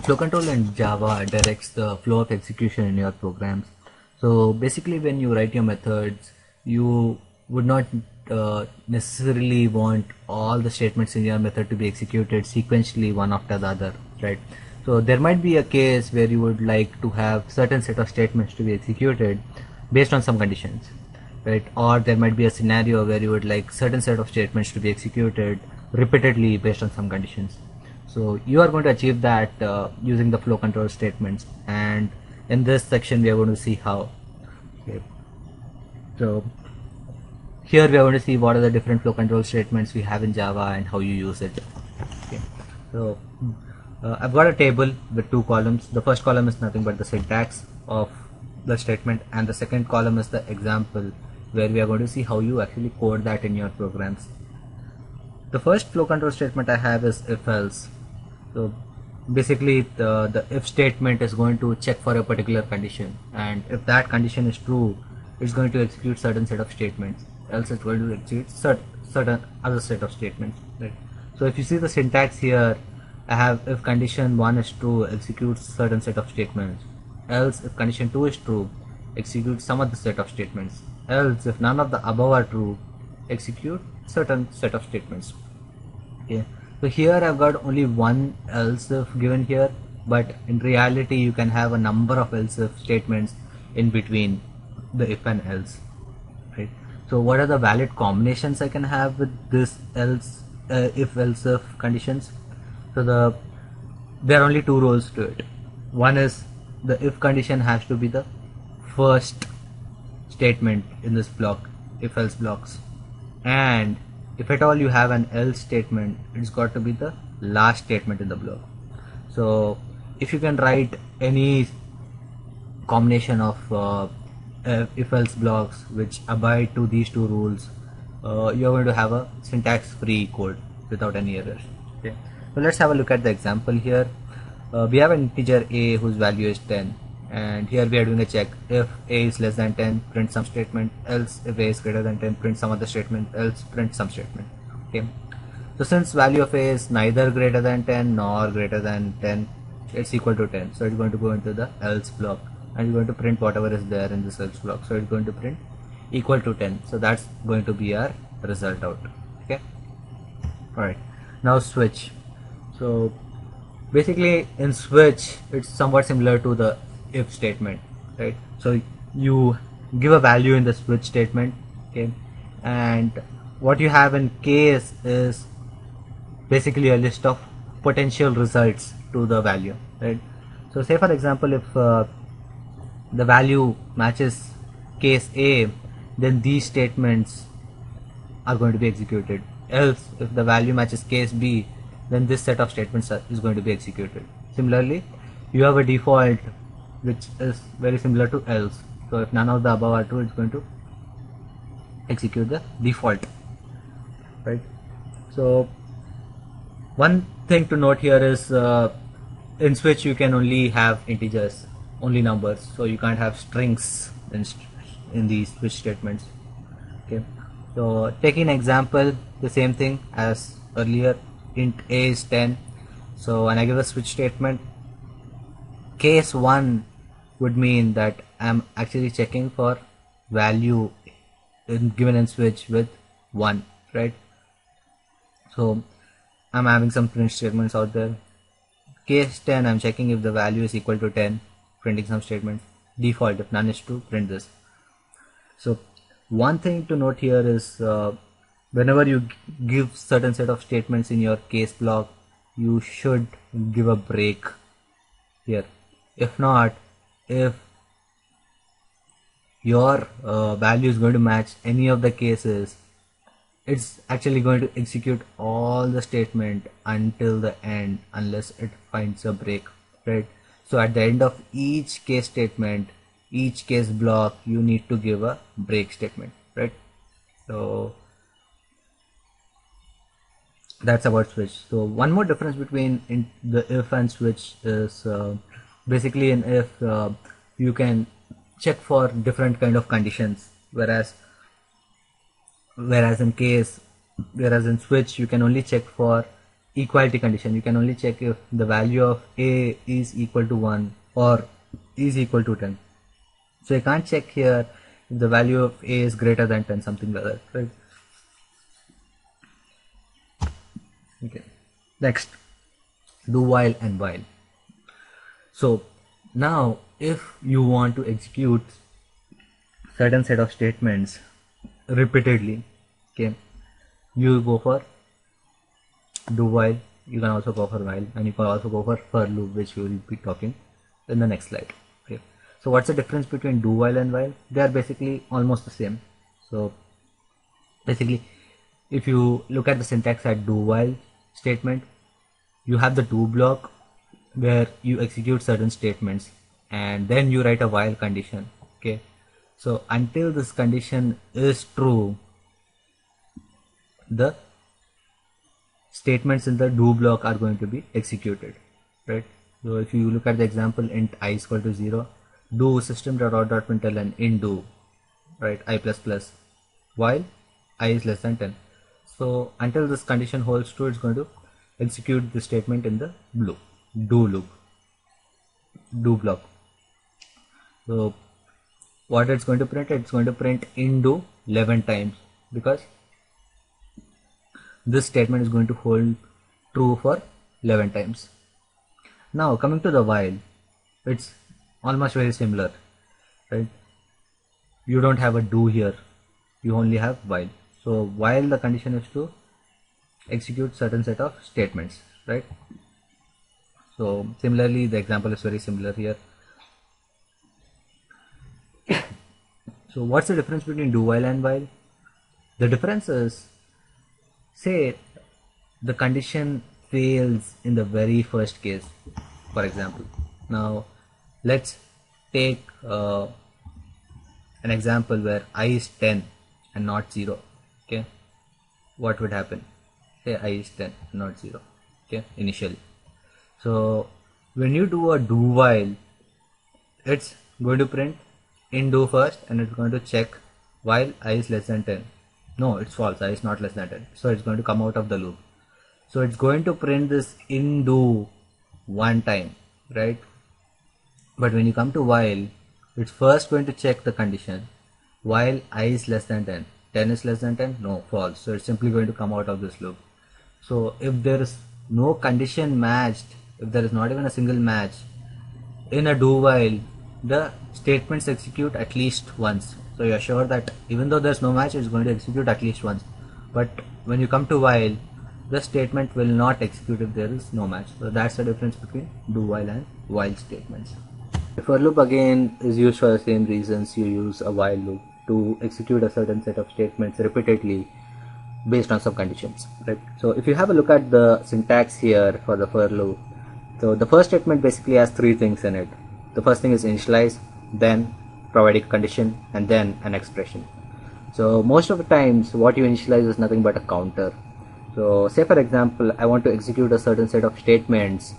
Flow control in Java directs the flow of execution in your programs. So basically, when you write your methods, you would not necessarily want all the statements in your method to be executed sequentially one after the other, right? So there might be a case where you would like to have certain set of statements to be executed based on some conditions, right? Or there might be a scenario where you would like certain set of statements to be executed repeatedly based on some conditions. So you are going to achieve that using the flow control statements, and in this section we are going to see how. Okay. So here we are going to see what are the different flow control statements we have in Java and how you use it. Okay. So I've got a table with two columns. The first column is nothing but the syntax of the statement, and the second column is the example where we are going to see how you actually code that in your programs. The first flow control statement I have is if else. So basically the if statement is going to check for a particular condition, and if that condition is true, it's going to execute certain set of statements, else it's going to execute certain other set of statements, right? So if you see the syntax here, I have if condition 1 is true, executes certain set of statements, else if condition 2 is true, execute some other set of statements, else if none of the above are true, execute certain set of statements. Okay, so here I've got only one else if given here, but in reality you can have a number of else if statements in between the if and else, right? So what are the valid combinations I can have with this else if else if conditions? So there are only two rules to it. One is the if condition has to be the first statement in this block, if else blocks, and if at all you have an else statement, it's got to be the last statement in the block. So if you can write any combination of if else blocks which abide to these two rules, you're going to have a syntax free code without any errors. Okay, so let's have a look at the example here. We have an integer a whose value is 10, and here we are doing a check. If a is less than 10, print some statement, else if a is greater than 10, print some other statement, else print some statement. Okay, so since value of a is neither greater than 10 nor greater than 10, it's equal to 10, so it's going to go into the else block, and it's going to print whatever is there in this else block. So it's going to print equal to 10, so that's going to be our result out. Okay, alright, now switch. So basically in switch it's somewhat similar to the if statement, right? So you give a value in the switch statement, okay, and what you have in case is basically a list of potential results to the value, right? So say for example, if the value matches case A, then these statements are going to be executed, else if the value matches case B, then this set of statements is going to be executed. Similarly, you have a default which is very similar to else. So if none of the above are true, it's going to execute the default, right? So one thing to note here is in switch you can only have integers, only numbers, so you can't have strings in these switch statements. Okay, so taking an example, the same thing as earlier, int a is 10. So when I give a switch statement, case 1 would mean that I'm actually checking for value given in switch with 1, right? So I'm having some print statements out there. Case 10, I'm checking if the value is equal to 10, printing some statements. Default, if none is true, print this. So one thing to note here is whenever you give certain set of statements in your case block, you should give a break here. If not, if your value is going to match any of the cases, it's actually going to execute all the statement until the end unless it finds a break, right? So at the end of each case statement, each case block, you need to give a break statement, right? So that's about switch. So one more difference between the if and switch is basically in if you can check for different kind of conditions, whereas in switch you can only check for equality condition. You can only check if the value of a is equal to 1 or is equal to 10. So you can't check here if the value of a is greater than 10, something like that, right? Okay, next, do while and while. So now if you want to execute certain set of statements repeatedly, okay, you go for do while, you can also go for while, and you can also go for loop, which we will be talking in the next slide. Okay, so what's the difference between do while and while? They are basically almost the same. So basically, if you look at the syntax at do while statement, you have the do block where you execute certain statements, and then you write a while condition. Okay, so until this condition is true, the statements in the do block are going to be executed, right? So if you look at the example, int I is equal to 0, do system.out.println in do, right, I plus plus, while I is less than 10. So until this condition holds true, it's going to execute the statement in the do loop, do block. So what it's going to print? It's going to print in do 11 times, because this statement is going to hold true for 11 times. Now coming to the while, it's almost very similar, right? You don't have a do here, you only have while. So while the condition is to execute certain set of statements, right? So similarly, the example is very similar here. So what's the difference between do while and while? The difference is, say the condition fails in the very first case, for example. Now let's take an example where I is 10 and not 0. Okay, what would happen? Say I is 10 not 0, okay, initially. So when you do a do while, it's going to print in do first, and it's going to check while I is less than 10. No, it's false, I is not less than 10. So it's going to come out of the loop. So it's going to print this in do one time, right? But when you come to while, it's first going to check the condition while I is less than 10. 10 is less than 10? No, false. So it's simply going to come out of this loop. So if there is no condition matched, if there is not even a single match in a do while, the statements execute at least once. So you're sure that even though there's no match, it's going to execute at least once. But when you come to while, the statement will not execute if there is no match. So that's the difference between do while and while statements. The for loop again is used for the same reasons you use a while loop, to execute a certain set of statements repeatedly based on some conditions, right? So if you have a look at the syntax here for the for loop, so the first statement basically has three things in it. The first thing is initialize, then providing a condition, and then an expression. So most of the times what you initialize is nothing but a counter. So say for example, I want to execute a certain set of statements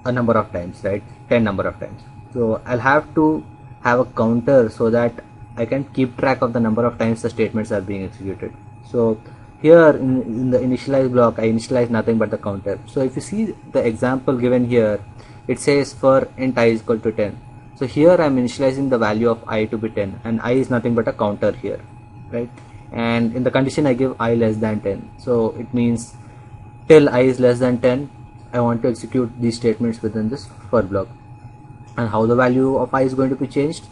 a number of times, right? 10 number of times. So I'll have to have a counter so that I can keep track of the number of times the statements are being executed. So here in the initialize block, I initialize nothing but the counter. So if you see the example given here, it says for int I is equal to 10. So here I'm initializing the value of I to be 10, and I is nothing but a counter here, right? And in the condition I give I less than 10. So it means till I is less than 10, I want to execute these statements within this for block. And how the value of I is going to be changed?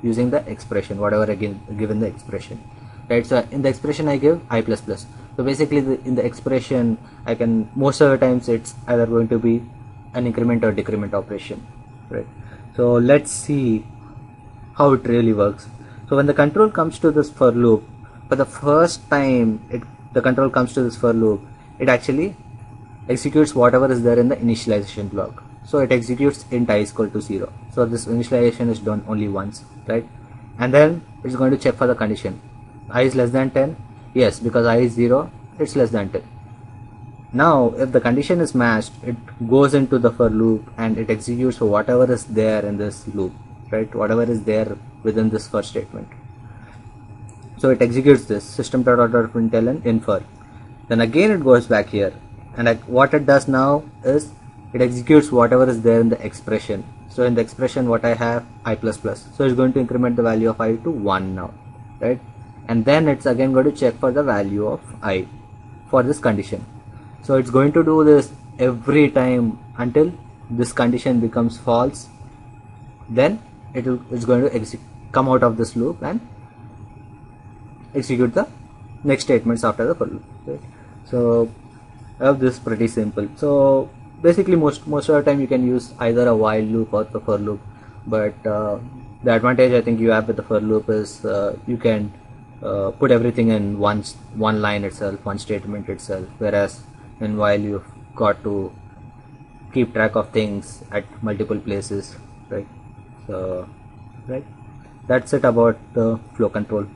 Using the expression, whatever again given the expression, right? So in the expression I give I plus plus. So basically in the expression, I can, most of the times it's either going to be an increment or decrement operation, right? So let's see how it really works. So when the control comes to this for loop, for the first time the control comes to this for loop, it actually executes whatever is there in the initialization block. So it executes int I is equal to 0. So this initialization is done only once, right? And then it's going to check for the condition. I is less than 10? Yes, because I is 0, it's less than 10. Now if the condition is matched, it goes into the for loop and it executes whatever is there in this loop, right? Whatever is there within this for statement. So it executes this system.out.println in for. Then again it goes back here and what it does now is it executes whatever is there in the expression. So in the expression what I have I plus plus, so it's going to increment the value of I to 1 now, right? And then it's again going to check for the value of I for this condition. So it's going to do this every time until this condition becomes false. Then it's going to come out of this loop and execute the next statements after the for loop, right? So I have this pretty simple. So basically most of the time you can use either a while loop or the for loop, but the advantage I think you have with the for loop is you can put everything in one line itself, one statement itself, whereas in while you've got to keep track of things at multiple places, right? So right, that's it about the flow control.